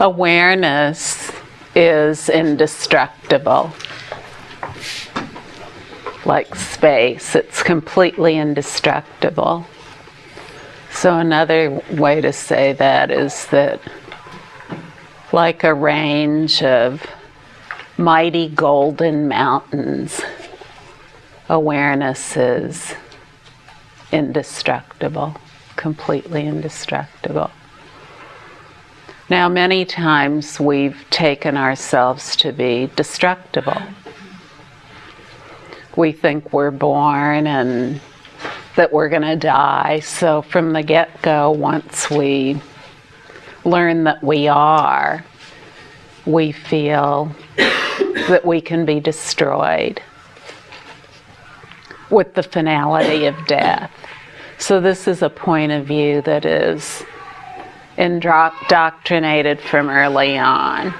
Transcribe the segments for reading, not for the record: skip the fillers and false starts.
Awareness is indestructible. Like space, it's completely indestructible. So another way to say that is that, like a range of mighty golden mountains, awareness is indestructible, completely indestructible. Now, many times we've taken ourselves to be destructible. We think we're born and that we're going to die. So from the get-go, once we learn that we are, we feel that we can be destroyed with the finality of death. So this is a point of view that is indoctrinated from early on.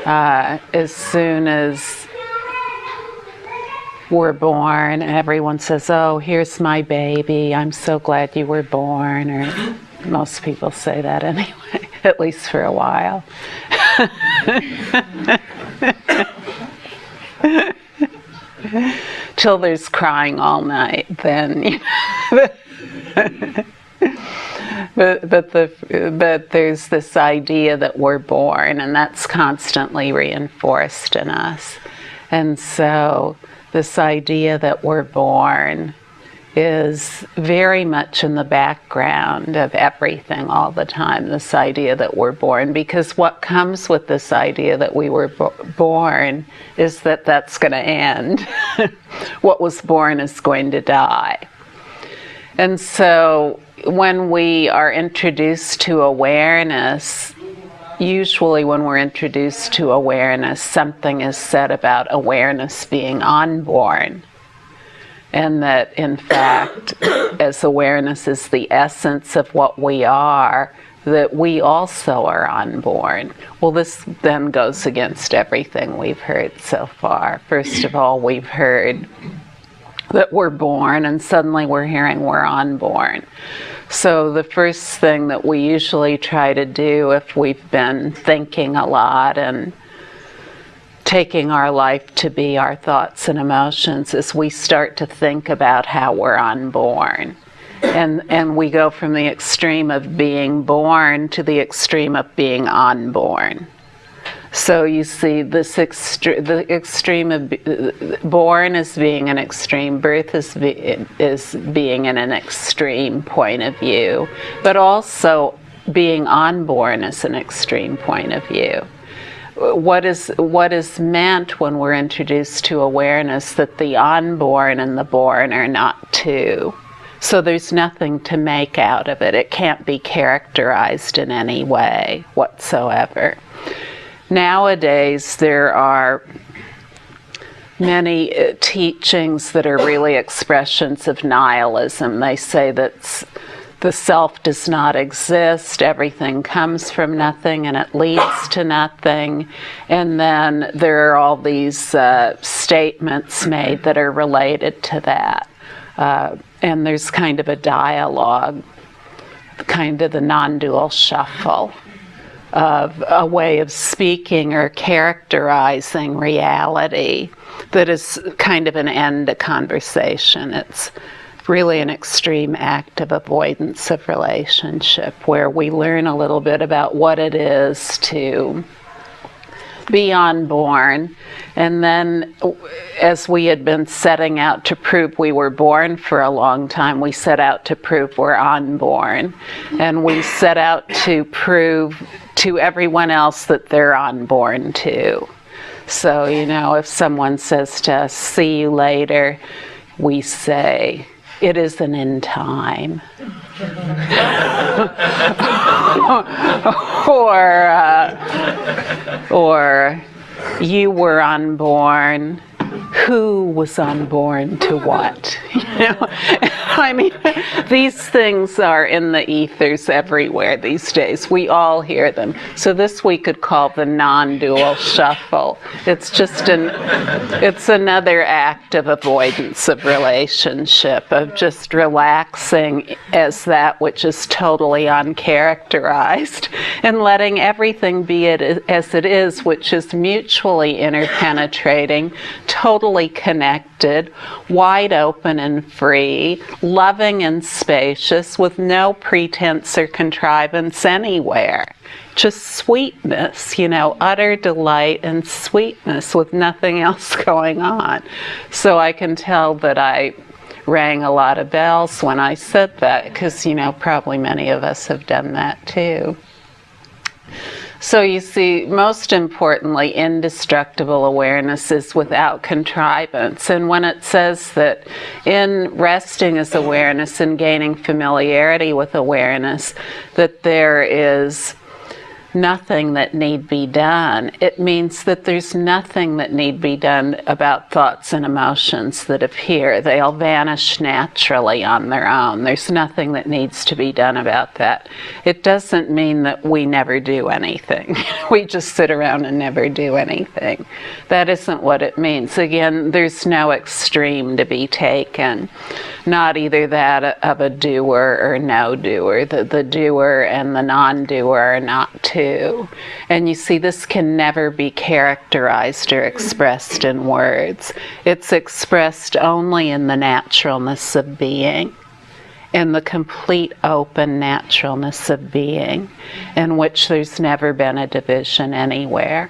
As soon as we're born, everyone says, "Oh, here's my baby. I'm so glad you were born." Or most people say that anyway, at least for a while. Till there's crying all night, then, you know. But there's this idea that we're born, and that's constantly reinforced in us. And so this idea that we're born is very much in the background of everything all the time, this idea that we're born. Because what comes with this idea that we were born is that that's going to end. What was born is going to die. And so when we are introduced to awareness, usually when we're introduced to awareness, something is said about awareness being unborn. And that, in fact, as awareness is the essence of what we are, that we also are unborn. Well, this then goes against everything we've heard so far. First of all, we've heard that we're born, and suddenly we're hearing we're unborn. So the first thing that we usually try to do if we've been thinking a lot and taking our life to be our thoughts and emotions is we start to think about how we're unborn. And we go from the extreme of being born to the extreme of being unborn. So you see this the extreme of born as being an extreme, birth is being in an extreme point of view, but also being unborn is an extreme point of view. What is meant when we're introduced to awareness that the unborn and the born are not two. So there's nothing to make out of it. It can't be characterized in any way whatsoever. Nowadays, there are many teachings that are really expressions of nihilism. They say that the self does not exist, everything comes from nothing, and it leads to nothing. And then there are all these statements made that are related to that. And there's kind of a dialogue, kind of the non-dual shuffle of a way of speaking or characterizing reality that is kind of an end to conversation. It's really an extreme act of avoidance of relationship where we learn a little bit about what it is to be unborn, and then as we had been setting out to prove we were born for a long time, we set out to prove we're unborn, and we set out to prove to everyone else that they're unborn too. So, you know, if someone says to us, "See you later," we say, "It isn't in time." or "You were unborn." Who was unborn to what? You know, I mean, these things are in the ethers everywhere these days. We all hear them. So this we could call the non-dual shuffle. It's just it's another act of avoidance of relationship, of just relaxing as that which is totally uncharacterized and letting everything be it as it is, which is mutually interpenetrating, totally connected, wide open and free, loving and spacious, with no pretense or contrivance anywhere. Just sweetness, utter delight and sweetness with nothing else going on. So I can tell that I rang a lot of bells when I said that, because, probably many of us have done that too. So you see, most importantly, indestructible awareness is without contrivance. And when it says that in resting as awareness and gaining familiarity with awareness, that there is nothing that need be done, it means that there's nothing that need be done about thoughts and emotions that appear. They'll vanish naturally on their own. There's nothing that needs to be done about that. It doesn't mean that we never do anything. We just sit around and never do anything. That isn't what it means. Again, there's no extreme to be taken. Not either that of a doer or no doer. The doer and the non-doer are not two. And you see, this can never be characterized or expressed in words. It's expressed only in the naturalness of being, in the complete open naturalness of being, in which there's never been a division anywhere.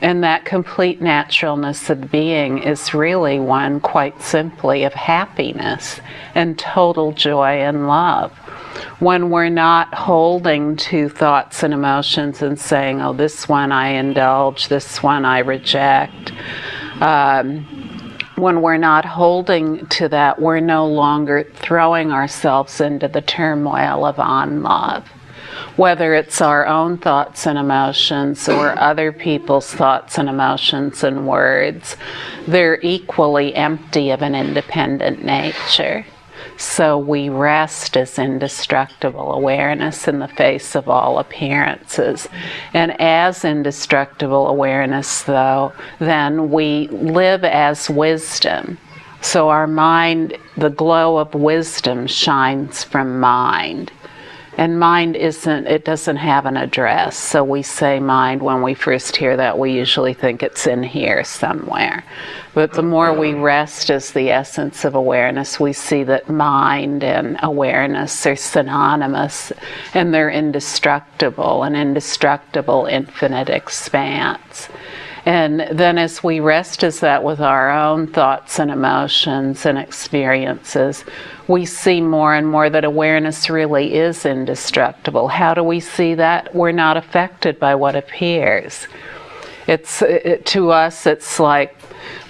And that complete naturalness of being is really one, quite simply, of happiness and total joy and love. When we're not holding to thoughts and emotions and saying, oh, this one I indulge, this one I reject, when we're not holding to that, we're no longer throwing ourselves into the turmoil of on-love. Whether it's our own thoughts and emotions or other people's thoughts and emotions and words, they're equally empty of an independent nature. So we rest as indestructible awareness in the face of all appearances. And as indestructible awareness, though, then we live as wisdom. So our mind, the glow of wisdom shines from mind. And mind doesn't have an address. So we say mind, when we first hear that, we usually think it's in here somewhere. But the more we rest as the essence of awareness, we see that mind and awareness are synonymous, and they're indestructible, an indestructible infinite expanse. And then as we rest as that with our own thoughts and emotions and experiences, we see more and more that awareness really is indestructible. How do we see that? We're not affected by what appears. To us, it's like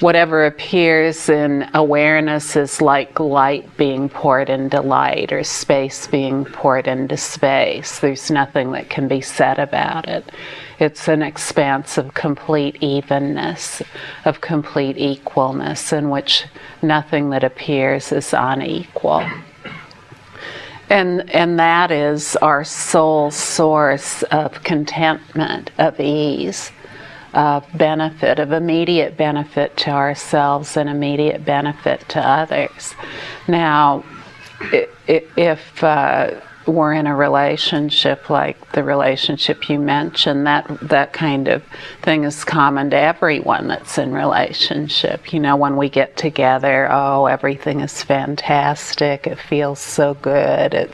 whatever appears in awareness is like light being poured into light, or space being poured into space. There's nothing that can be said about it. It's an expanse of complete evenness, of complete equalness, in which nothing that appears is unequal. And that is our sole source of contentment, of ease, of benefit, of immediate benefit to ourselves and immediate benefit to others. Now, if we're in a relationship like the relationship you mentioned, that kind of thing is common to everyone that's in relationship. When we get together, oh, everything is fantastic, it feels so good,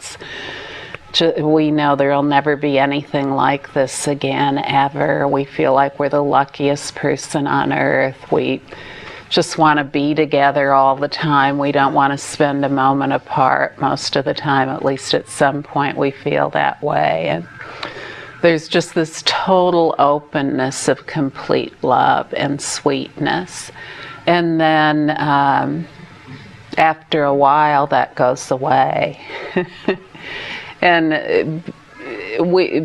we know there'll never be anything like this again, ever. We feel like we're the luckiest person on earth. We just want to be together all the time. We don't want to spend a moment apart most of the time. At least at some point we feel that way. And there's just this total openness of complete love and sweetness. And then after a while that goes away. And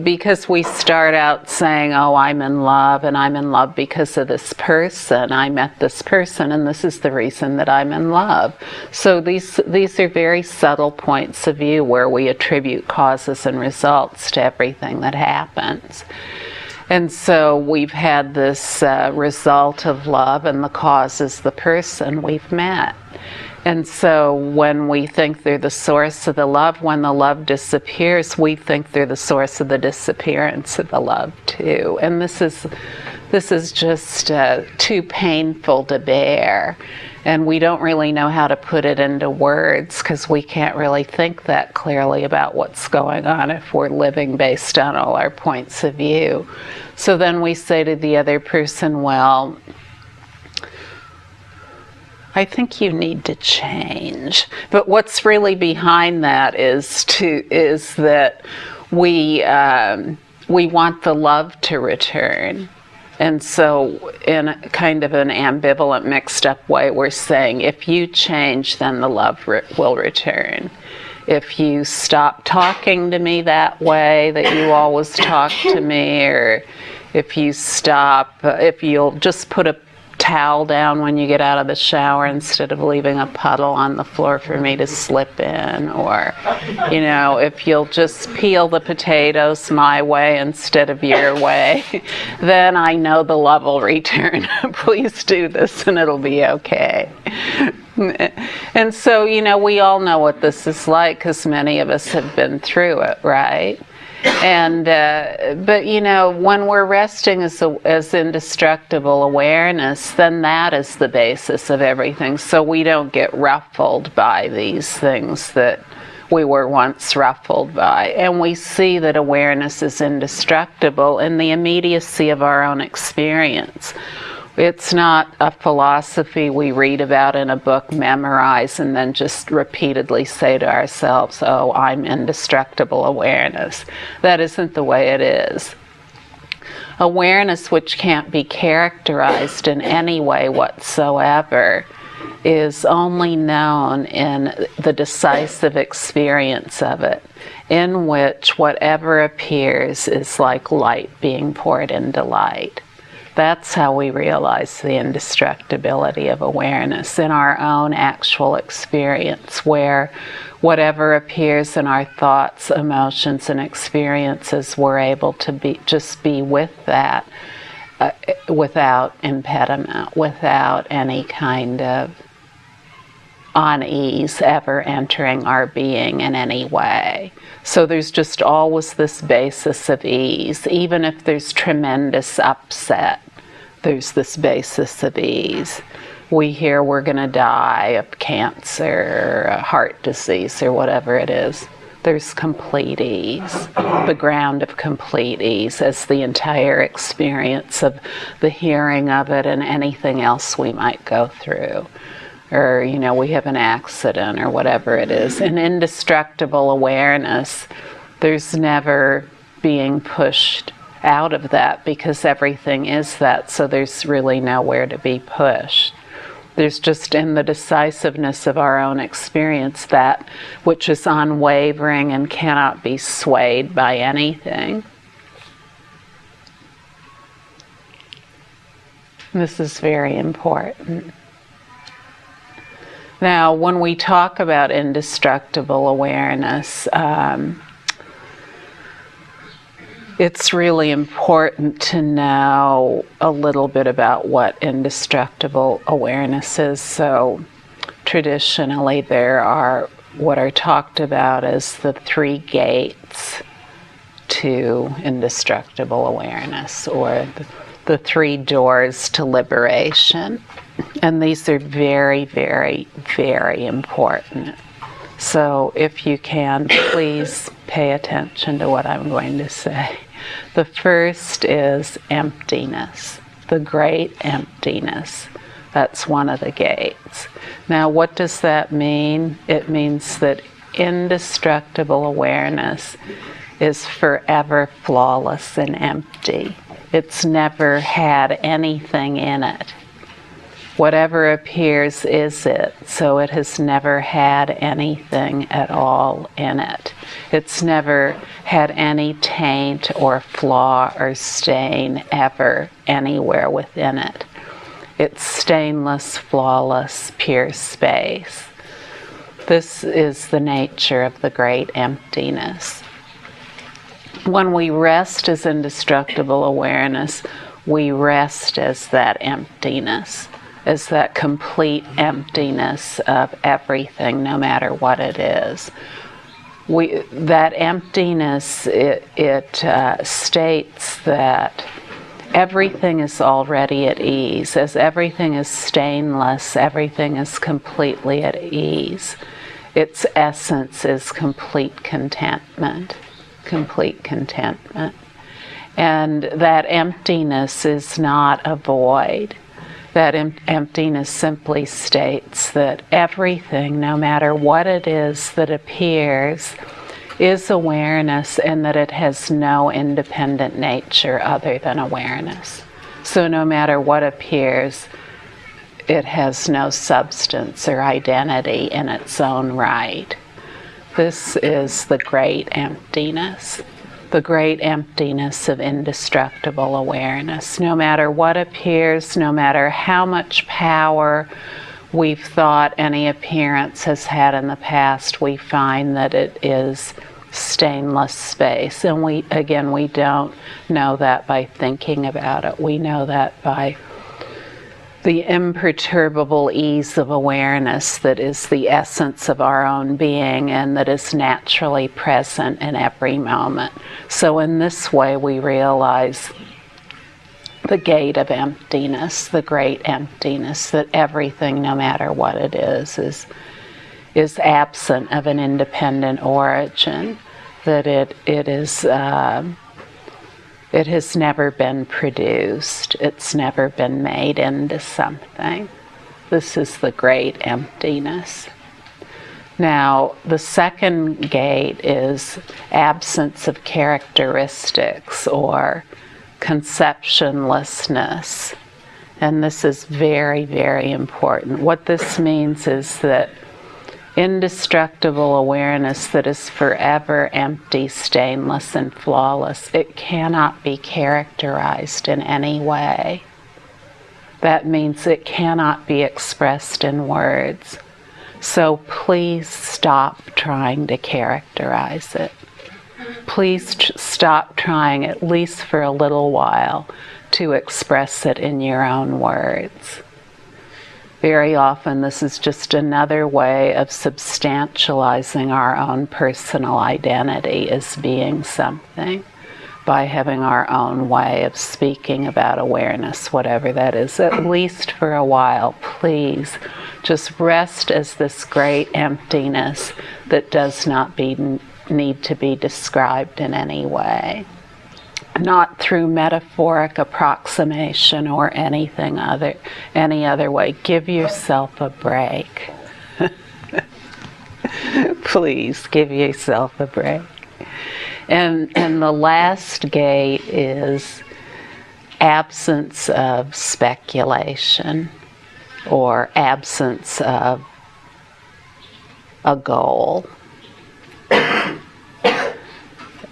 because we start out saying, oh, I'm in love, and I'm in love because of this person. I met this person, and this is the reason that I'm in love. So these are very subtle points of view where we attribute causes and results to everything that happens. And so we've had this result of love, and the cause is the person we've met. And so when we think they're the source of the love, when the love disappears, we think they're the source of the disappearance of the love too. And this is just too painful to bear. And we don't really know how to put it into words because we can't really think that clearly about what's going on if we're living based on all our points of view. So then we say to the other person, well, I think you need to change. But what's really behind that is that we want the love to return. And so in a kind of an ambivalent, mixed up way, we're saying, if you change, then the love will return. If you stop talking to me that way that you always talk to me, or if you'll just put a towel down when you get out of the shower instead of leaving a puddle on the floor for me to slip in, or if you'll just peel the potatoes my way instead of your way, then I know the love will return. Please do this and it'll be okay. And so we all know what this is like because many of us have been through it, right? And but when we're resting as indestructible awareness, then that is the basis of everything. So we don't get ruffled by these things that we were once ruffled by. And we see that awareness is indestructible in the immediacy of our own experience. It's not a philosophy we read about in a book, memorize, and then just repeatedly say to ourselves, oh, I'm indestructible awareness. That isn't the way it is. Awareness, which can't be characterized in any way whatsoever, is only known in the decisive experience of it, in which whatever appears is like light being poured into light. That's how we realize the indestructibility of awareness in our own actual experience, where whatever appears in our thoughts, emotions, and experiences, we're able to just be with that without impediment, without any kind of unease ever entering our being in any way. So there's just always this basis of ease. Even if there's tremendous upset, there's this basis of ease. We hear we're going to die of cancer, or heart disease, or whatever it is. There's complete ease, the ground of complete ease, as the entire experience of the hearing of it and anything else we might go through. Or, we have an accident or whatever it is. In indestructible awareness, there's never being pushed out of that because everything is that, so there's really nowhere to be pushed. There's just in the decisiveness of our own experience that which is unwavering and cannot be swayed by anything. This is very important. Now, when we talk about indestructible awareness, it's really important to know a little bit about what indestructible awareness is. So, traditionally, there are what are talked about as the 3 gates to indestructible awareness, or the 3 doors to liberation. And these are very, very, very important. So if you can, please pay attention to what I'm going to say. The first is emptiness, the great emptiness. That's one of the gates. Now, what does that mean? It means that indestructible awareness is forever flawless and empty. It's never had anything in it. Whatever appears is it, so it has never had anything at all in it. It's never had any taint or flaw or stain ever anywhere within it. It's stainless, flawless, pure space. This is the nature of the great emptiness. When we rest as indestructible awareness, we rest as that emptiness. as that complete emptiness of everything, no matter what it is. That emptiness, it states that everything is already at ease. As everything is stainless, everything is completely at ease. Its essence is complete contentment. Complete contentment. And that emptiness is not a void. That emptiness simply states that everything, no matter what it is that appears, is awareness, and that it has no independent nature other than awareness. So no matter what appears, it has no substance or identity in its own right. This is the great emptiness. The great emptiness of indestructible awareness. No matter what appears, no matter how much power we've thought any appearance has had in the past, we find that it is stainless space. And we don't know that by thinking about it. We know that by the imperturbable ease of awareness that is the essence of our own being and that is naturally present in every moment. So in this way we realize the gate of emptiness, the great emptiness, that everything, no matter what it is absent of an independent origin, that it has never been produced. It's never been made into something. This is the great emptiness. Now, the second gate is absence of characteristics or conceptionlessness. And this is very, very important. What this means is that indestructible awareness that is forever empty, stainless, and flawless, it cannot be characterized in any way. That means it cannot be expressed in words. So please stop trying to characterize it. Please stop trying, at least for a little while, to express it in your own words. Very often this is just another way of substantializing our own personal identity as being something, by having our own way of speaking about awareness, whatever that is. At least for a while, please just rest as this great emptiness that does not need to be described in any way. Not through metaphoric approximation or any other way. Give yourself a break. Please give yourself a break. And the last gate is absence of speculation or absence of a goal.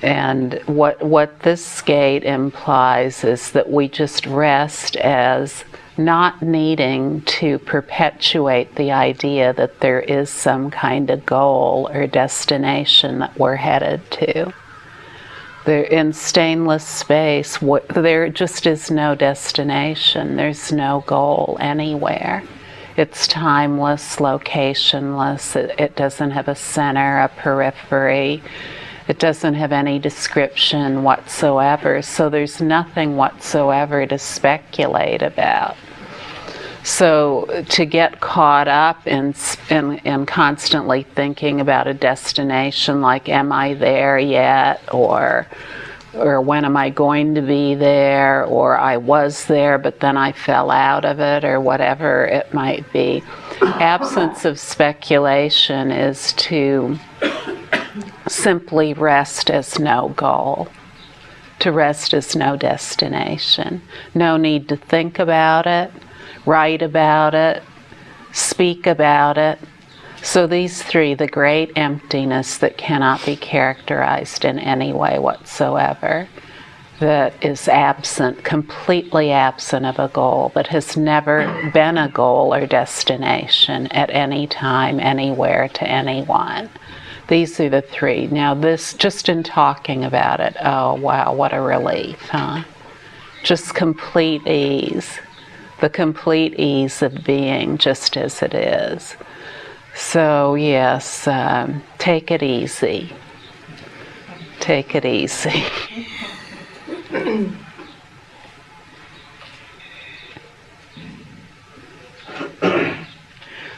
And what this gate implies is that we just rest as not needing to perpetuate the idea that there is some kind of goal or destination that we're headed to. There, in stainless space, there just is no destination. There's no goal anywhere. It's timeless, locationless. It doesn't have a center, a periphery. It doesn't have any description whatsoever, so there's nothing whatsoever to speculate about. So to get caught up in constantly thinking about a destination, like am I there yet, or when am I going to be there, or I was there but then I fell out of it, or whatever it might be. Absence of speculation is to simply rest as no goal, to rest as no destination. No need to think about it, write about it, speak about it. So these three, the great emptiness that cannot be characterized in any way whatsoever, that is absent, completely absent of a goal, that has never been a goal or destination at any time, anywhere, to anyone. These are the three. Now this, just in talking about it, oh wow, what a relief, huh? Just complete ease. the complete ease of being just as it is. So yes, take it easy. Take it easy.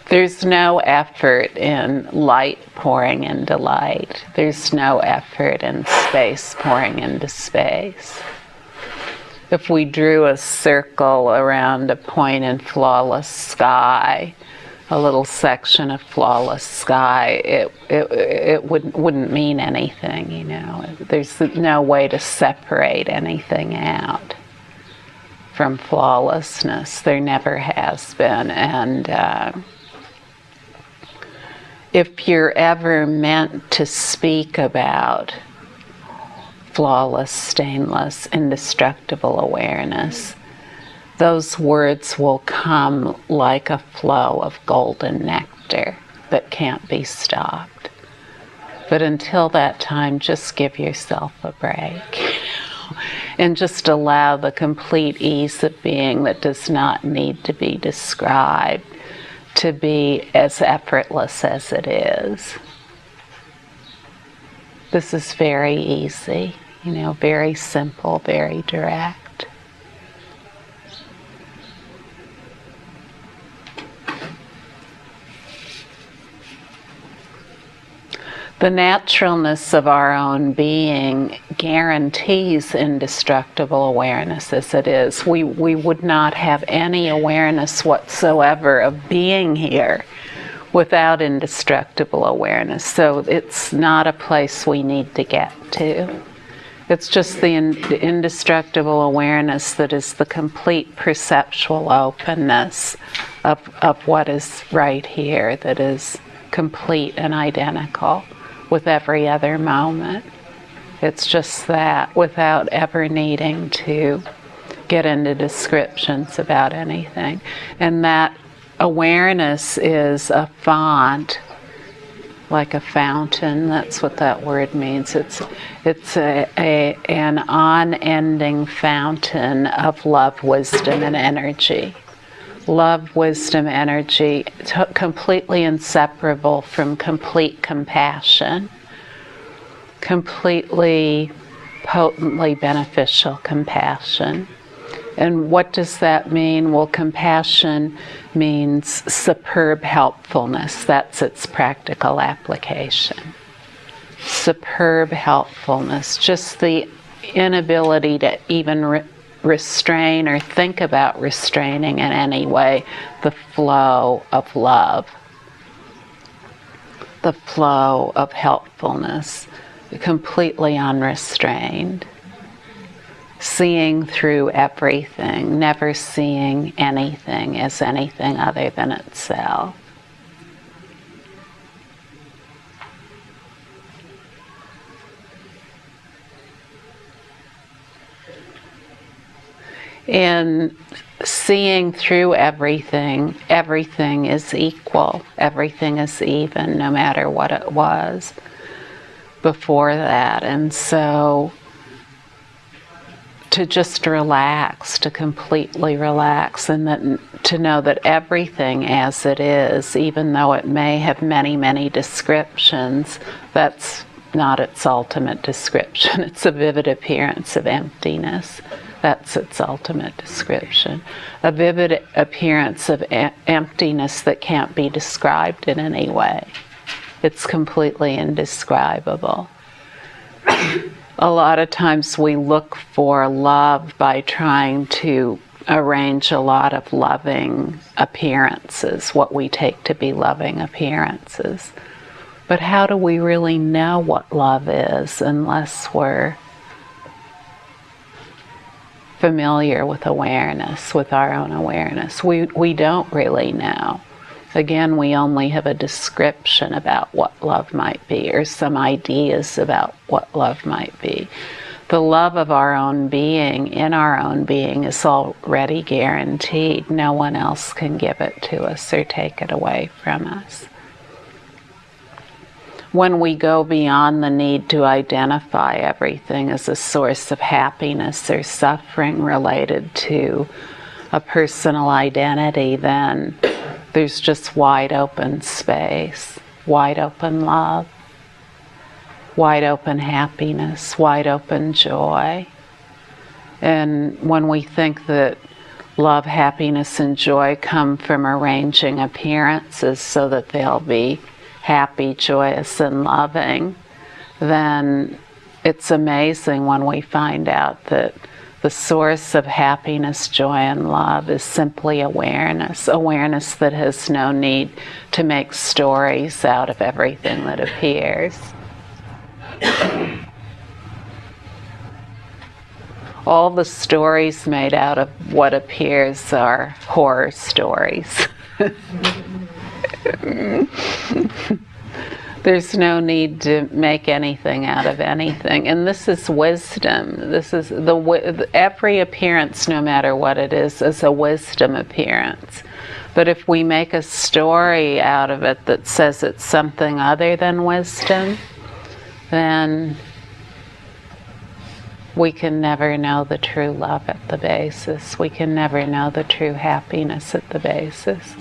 There's no effort in light pouring into light. There's no effort in space pouring into space. If we drew a circle around a point in flawless sky, a little section of flawless sky, it wouldn't mean anything, you know. There's no way to separate anything out from flawlessness. There never has been. And if you're ever meant to speak about flawless, stainless, indestructible awareness, those words will come like a flow of golden nectar that can't be stopped. But until that time, just give yourself a break. And just allow the complete ease of being that does not need to be described to be as effortless as it is. This is very easy, you know, very simple, very direct. The naturalness of our own being guarantees indestructible awareness as it is. We would not have any awareness whatsoever of being here without indestructible awareness. So it's not a place we need to get to. It's just the indestructible awareness that is the complete perceptual openness of what is right here, that is complete and identical with every other moment. It's just that, without ever needing to get into descriptions about anything. And that awareness is a font, like a fountain. That's what that word means. It's an unending fountain of love, wisdom, and energy. Love, wisdom, energy, completely inseparable from complete compassion, completely potently beneficial compassion. And what does that mean? Well, compassion means superb helpfulness. That's its practical application. Superb helpfulness, just the inability to even restrain or think about restraining in any way the flow of love, the flow of helpfulness, completely unrestrained, seeing through everything, never seeing anything as anything other than itself. In seeing through everything, everything is equal, everything is even, no matter what it was before that. And so to just relax, to completely relax, and that, to know that everything as it is, even though it may have many, many descriptions, that's not its ultimate description. It's a vivid appearance of emptiness. That's its ultimate description. A vivid appearance of emptiness that can't be described in any way. It's completely indescribable. A lot of times we look for love by trying to arrange a lot of loving appearances, what we take to be loving appearances. But how do we really know what love is unless we're familiar with awareness, with our own awareness? We don't really know. Again, we only have a description about what love might be, or some ideas about what love might be. The love of our own being, in our own being, is already guaranteed. No one else can give it to us or take it away from us. When we go beyond the need to identify everything as a source of happiness or suffering related to a personal identity, then there's just wide open space, wide open love, wide open happiness, wide open joy. And when we think that love, happiness, and joy come from arranging appearances so that they'll be happy, joyous, and loving, then it's amazing when we find out that the source of happiness, joy, and love is simply awareness. Awareness that has no need to make stories out of everything that appears. All the stories made out of what appears are horror stories. There's no need to make anything out of anything. And this is wisdom. This is every appearance, no matter what it is a wisdom appearance. But if we make a story out of it that says it's something other than wisdom, then we can never know the true love at the basis. We can never know the true happiness at the basis.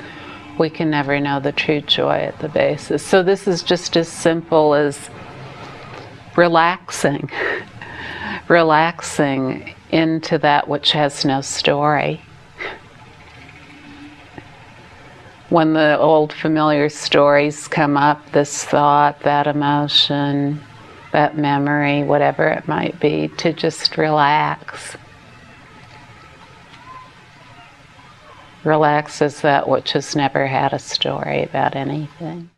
We can never know the true joy at the basis. So this is just as simple as relaxing. Relaxing into that which has no story. When the old familiar stories come up, this thought, that emotion, that memory, whatever it might be, to just relax. Relax as that which has never had a story about anything.